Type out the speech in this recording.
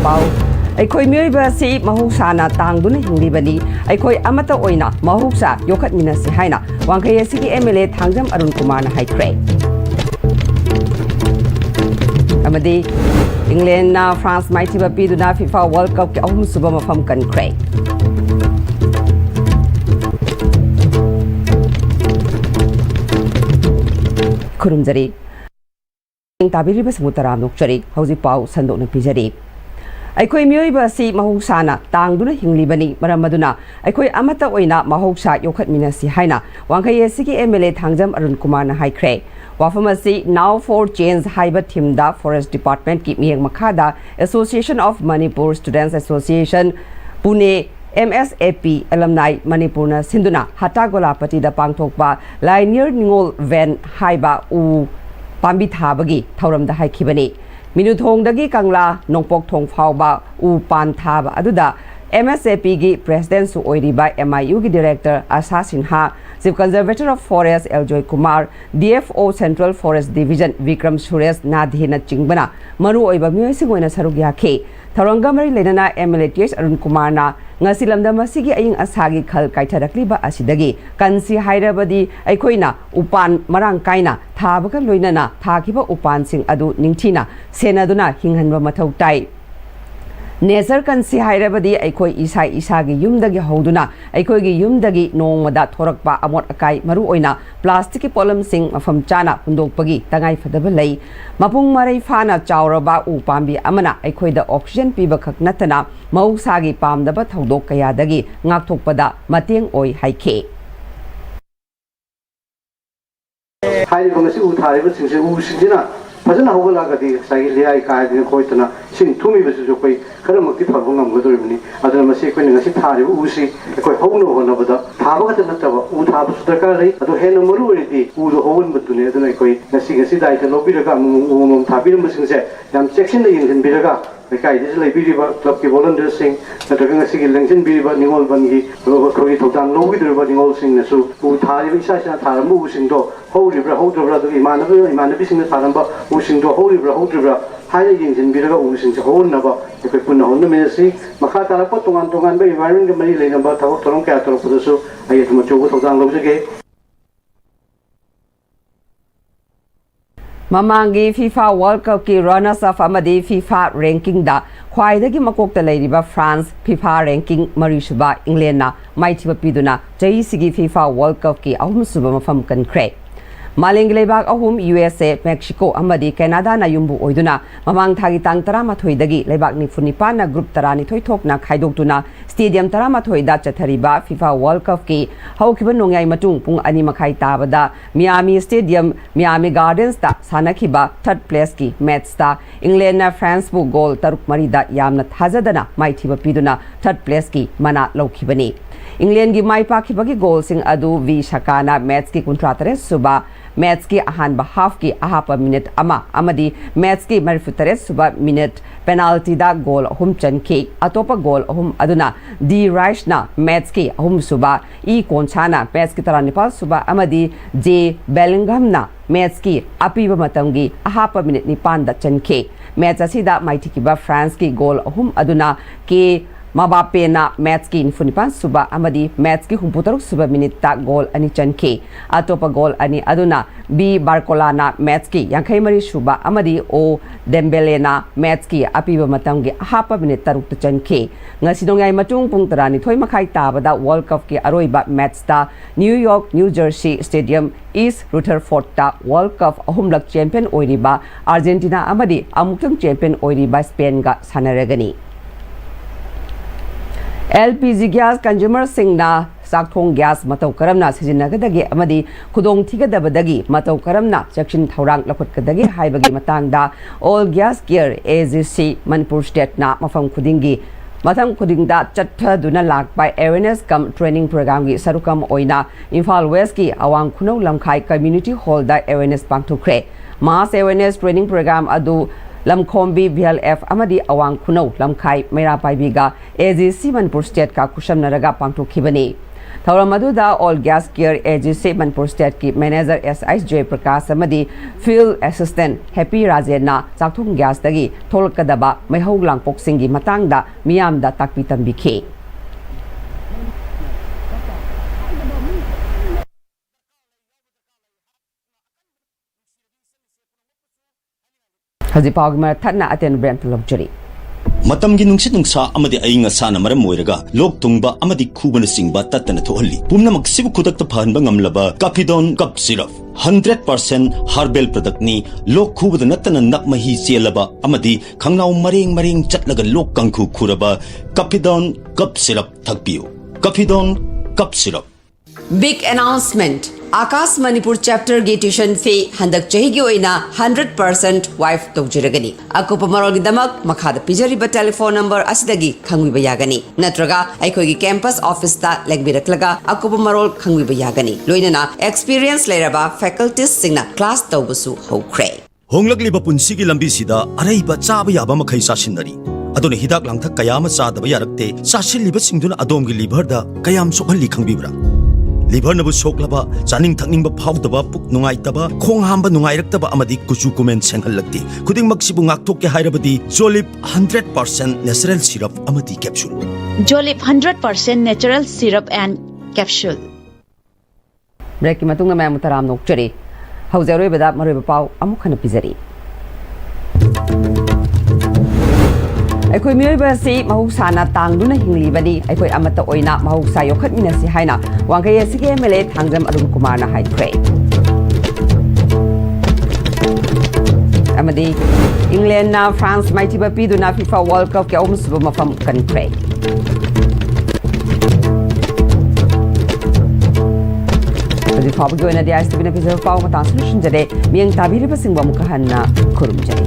pau aikoi myoiba si mahusana tangduna hinglibani aikoi amata oina mahuksa yokhat minasi haina wangkai asigi MLA Thangjam Arun Kumar na haikre amadi England na France maitiba piduna FIFA World Cup ke ahum suba mafam kan kre kurumjari tabiriba samutaram nokchari hauji pau sandokna pijari aikoi myoiba si mahusana tangduna hinglibani maramaduna aikoi amata oina mahuksa yokhat minasi haina wangkai asigi MLA Thangjam Arun Kumar na haikre wafamasi now for change haiba thimda forest department ki miyang makhada Association of Manipur Students Association Pune Am-Istv alumni Manipur na sinduna hatagola pati da pangthokpa linear ningol van haiba u pambi thabagi thauram da haikibani minuthong dagi kangla nongpok thong phawba u pan thaba aduda Am-Istv gi president su oiriba MIU gi director Asa Sinha Chief Conservator of Forest Eljoy Kumar DFO Central Forest Division Vikram Suresh Nadhina Chingbana maru oiba myoy singoina saruk yakhe Tharongamari lenana MLA Arun Kumar na ngasilamda masigi aying asagi khal kaitharakliba asidagi kansi hairabadi aikoina upan marang kaina thabaga loinana thakiba upan sing adu ningthina senaduna hinghanba mathau tai Nezer kansi hairabadi aikoi isai isagi yumdagi hauduna aikoi gi yumdagi nongmada thorakpa amot akai maru oina plastic ki polam sing mafam chana hundokpagi tangai fadaba lei mapung marai fana chawraba u pambi amana aikoi da oxygen piba khak natana mausagi pamdaba thodok kaya dagi ngakthokpada mateng oi haike hairiba ngasi u thariba singse u sinjina fazana hogalaagadi sagi liai kaidina koitana sin thumi basu jo koi karamakti pharbong amgodoribni adana masi koi ngasi thariba usi koi hogno honabada thaba gata nataba u thaba sudaka rei ado hena maru redi u do hogon badune adana koi ngasi daita lobiraga umum thabira masingse yam section na yin biraga kai dis lai biriba club ki volunteers sing nataga ngasi ki lengsin biriba ningol bangi koi thodang lobidurba ningol sing nasu u thariba isa sa tharamu using do howribra howdobra do imanabi sing na tharamba using do howribra howdobra haina yingsin biraga using se honnaba koi punna honna menasi makha tarapa tongan ba environment ke mari leinamba thawak thorong kya torok pudasu ayat mo chogo thodang lobjage Mamangi FIFA World Cup ki runners up amadi FIFA ranking da khwaidagi makokta leiriba France FIFA ranking marisuba England na maithiba piduna jaisigi FIFA World Cup ki ahum suba mafam kankre Malengi lebak ahum USA Mexico amadi Canada na yumbu oiduna mamang thagi tang tarama thoidagi lebak ni funipa na group tarani thoi thok na khaidoktuna stadium tarama thoida chathariba FIFA World Cup ki haukiba nongyai matung pung ani makhai tabada Miami Stadium Miami Gardens ta sanakhiba third place ki match ta England na France bu goal taruk marida yamna thajadana maithiba piduna third place ki mana lokhibani England gi mai pakhibagi goal sing adu V Shakana match ki kuntratre suba match ki ahanba half ki ahapa minute amadi match ki marifutare suba minute penalty da goal hum chanki atopa goal hum aduna D Rice na match ki hum suba E Konchana match ki taranipal suba amadi J Bellingham na match ki apiba matamgi ahapa minute ni panda chanki match asida maitikiba France ki goal hum aduna ke Mabape na match ki infunipan suba amadi match ki humputaruk suba minute ta goal ani chanke atopa goal ani aduna B Barcola na match ki yankai mari suba amadi O Dembele na match ki apiba matamgi hapa minute taruk ta chanke ngasidongai matung pung tarani thoi makhai tabada World Cup ki aroiba match ta New York New Jersey Stadium East Rutherford ta World Cup ahumlak champion oiriba Argentina amadi amuktung champion oiriba Spain ga sanaragani LPG gas consumer singna sakthong gas matau karamna sijinagadagi amadi khudong thigadabadagi matau karamna section thaurang lakhotgadagi haibagi matangda all gas gear AGC Manipur state na mafam khudingi matham khudingda chathaduna lakpai awareness kam training program gi sarukam oina Imphal West ki awang khunau lamkhai community hall da awareness pangthukre mass awareness training program adu Lamkhombi VLF amadi awang khunau lamkhai meira paibiga AGC Manipur state ka kusam naraga pangthokibani ꯊꯧꯔꯝ ꯑꯗꯨꯗ all gas ꯀꯤꯌꯔ agency Manipur ꯁ꯭ꯇꯦꯠꯀꯤ manager S Jayprakash ꯑꯃꯗꯤ field assistant Hepi ꯔꯥꯖꯦꯟꯅ ꯆꯥꯛꯊꯣꯡ ꯒ꯭ꯌꯥꯁꯇꯒꯤ ꯊꯣꯛꯂꯛꯀꯗꯕ ꯃꯩꯍꯧ ꯂꯥꯡꯄꯣꯛꯁꯤꯡꯒꯤ ꯃꯇꯥꯡꯗ ꯃꯤꯌꯥꯝꯗ ꯇꯥꯛꯄꯤ ꯇꯝꯕꯤꯈꯤ꯫ ꯍꯧꯖꯤꯛ ꯐꯥꯎꯒꯤ ꯃꯔꯛ ꯊꯠꯅ ꯑꯇꯦꯟ ꯕ꯭ꯔꯦꯟꯇ ꯂꯧꯖꯔꯤ꯫ ꯃꯇꯝꯒꯤ ꯅꯨꯡꯁꯤꯠ ꯅꯨꯡꯁꯥ ꯑꯃꯗꯤ ꯑꯏꯪ ꯑꯁꯥꯅ ꯃꯔꯝ ꯑꯣꯏꯔꯒ ꯂꯣꯛ ꯊꯨꯡꯕ ꯑꯃꯗꯤ ꯈꯨꯕꯅꯆꯤꯡꯕ ꯇꯠꯇꯅ ꯊꯣꯛꯍꯜꯂꯤ꯫ ꯄꯨꯝꯅꯃꯛ ꯁꯤꯕꯨ ꯈꯨꯗꯛꯇ ꯐꯍꯟꯕ ꯉꯝꯂꯕ ꯀꯥꯐꯤꯗꯣꯟ ꯀꯞ ꯁꯤꯔꯞ 100% ꯍꯥꯔꯕꯦꯜ ꯄ꯭ꯔꯗꯛꯅꯤ꯫ ꯂꯣꯛ ꯈꯨꯕꯗ ꯅꯠꯇꯅ ꯅꯞ ꯃꯍꯤ ꯆꯦꯜꯂꯕ ꯑꯃꯗꯤ ꯈꯪꯅꯥꯎ ꯃꯔꯦꯡ ꯆꯠꯂꯒ ꯂꯣꯛ ꯀꯪꯈꯨ ꯈꯨꯔꯕ ꯀꯥꯐꯤꯗꯣꯟ ꯀꯞ ꯁꯤꯔꯞ ꯊꯛꯄꯤꯌꯨ꯫ ꯀꯥꯐꯤꯗꯣꯟ ꯀꯞ syrup. Big announcement! Akash Manipur chapter gi tuition fee handak chahi gi oina 100% wife tawjiragani. Akupa marol gi damak makhada pijariba telephone number asidagi khangwiba yagani. Natraga aikoi gi campus office ta legbiraklaga akupa marol khangwiba yagani. Loinana experience leiraba faculties singna class tawbusu hokre. ꯍꯣꯡꯂꯛꯂꯤꯕ ꯄꯨꯟꯁꯤꯒꯤ ꯂꯝꯕꯤꯁꯤꯗ ꯑꯔꯩꯕ ꯆꯥꯕ ꯌꯥꯕ ꯃꯈꯩ ꯆꯥꯁꯤꯟꯅꯔꯤ꯫ ꯑꯗꯨꯅ ꯍꯤꯗꯥꯛ ꯂꯥꯡꯊꯛ ꯀꯌꯥ ꯑꯃ ꯆꯥꯗꯕ ꯌꯥꯔꯛꯇꯦ꯫ ꯆꯥꯁꯤꯜꯂꯤꯕꯁꯤꯡꯗꯨꯅ ꯑꯗꯣꯝꯒꯤ ꯂꯤꯚꯔꯗ ꯀꯌꯥꯝ ꯁꯣꯛꯍꯜꯂꯤ ꯈꯪꯕꯤꯕ꯭ꯔꯥ? ꯂꯤꯚꯔꯅꯕꯨ ꯁꯣꯛꯂꯕ, ꯆꯥꯅꯤꯡ ꯊꯛꯅꯤꯡꯕ ꯐꯥꯎꯗꯕ, ꯄꯨꯛ ꯅꯨꯡꯉꯥꯏꯇꯕ, ꯈꯣꯡ ꯍꯥꯝꯕ ꯅꯨꯡꯉꯥꯏꯔꯛꯇꯕ ꯑꯃꯗꯤ ꯀꯨꯆꯨ ꯀꯨꯃꯦꯟ ꯁꯦꯡꯍꯜꯂꯛꯇꯦ꯫ ꯈꯨꯗꯤꯡꯃꯛꯁꯤꯕꯨ ꯉꯥꯛꯊꯣꯛꯀꯦ ꯍꯥꯏꯔꯕꯗꯤ ꯖꯣꯂꯤꯞ 100% ꯅꯦꯆꯔꯦꯜ ꯁꯤꯔꯞ ꯑꯃꯗꯤ ꯀꯦꯞꯁꯨꯜ꯫ ꯖꯣꯂꯤꯞ 100% natural syrup and capsule. ꯕ꯭ꯔꯦꯛꯀꯤ ꯃꯇꯨꯡꯗ ꯃꯌꯥꯝ ꯇꯔꯥꯝ ꯅꯣꯛꯆꯔꯤ꯫ ꯍꯧꯖꯤꯛ ꯑꯔꯣꯏꯕꯗ ꯃꯔꯨꯑꯣꯏꯕ ꯄꯥꯎ ꯑꯃꯨꯛ ꯍꯟꯅ ꯄꯤꯖꯔꯤ꯫ ꯑꯩꯈꯣꯏ ꯃꯤꯑꯣꯏꯕ ꯑꯁꯤ ꯃꯍꯧꯁꯥꯅ ꯇꯥꯡꯗꯨꯅ ꯍꯤꯡꯂꯤꯕꯅꯤ꯫ ꯑꯩꯈꯣꯏ ꯑꯃꯠꯇ ꯑꯣꯏꯅ ꯃꯍꯧꯁꯥ ꯌꯣꯛꯈꯠꯃꯤꯟꯅꯁꯤ ꯍꯥꯏꯅ ꯋꯥꯡꯈꯩ ꯑꯁꯤꯒꯤ MLA ꯊꯥꯡꯖꯝ ꯑꯔꯨꯟ ꯀꯨꯃꯥꯔꯅ ꯍꯥꯏꯈ꯭ꯔꯦ꯫ ꯑꯃꯗꯤ ꯏꯪꯂꯦꯟꯅ ꯐ꯭ꯔꯥꯟꯁ ꯃꯥꯏꯊꯤꯕ ꯄꯤꯗꯨꯅ FIFA ꯋꯥꯔꯜꯗ ꯀꯞꯀꯤ ꯑꯍꯨꯝꯁꯨꯕ ꯃꯐꯝ ꯀꯟꯈ꯭ꯔꯦ꯫ ꯍꯧꯖꯤꯛ ꯐꯥꯎꯕꯒꯤ ꯑꯣꯏꯅꯗꯤ Am-Istv ꯄꯤꯖꯕ ꯄꯥꯎ ꯃꯇꯥꯡ ꯂꯣꯏꯁꯤꯟꯖꯔꯦ꯫ ꯃꯤꯠꯌꯦꯡ ꯇꯥꯕꯤꯔꯤꯕꯁꯤꯡꯕꯨ ꯑꯃꯨꯛꯀ ꯍꯟꯅ ꯈꯨꯔꯨꯝꯖꯔꯤ꯫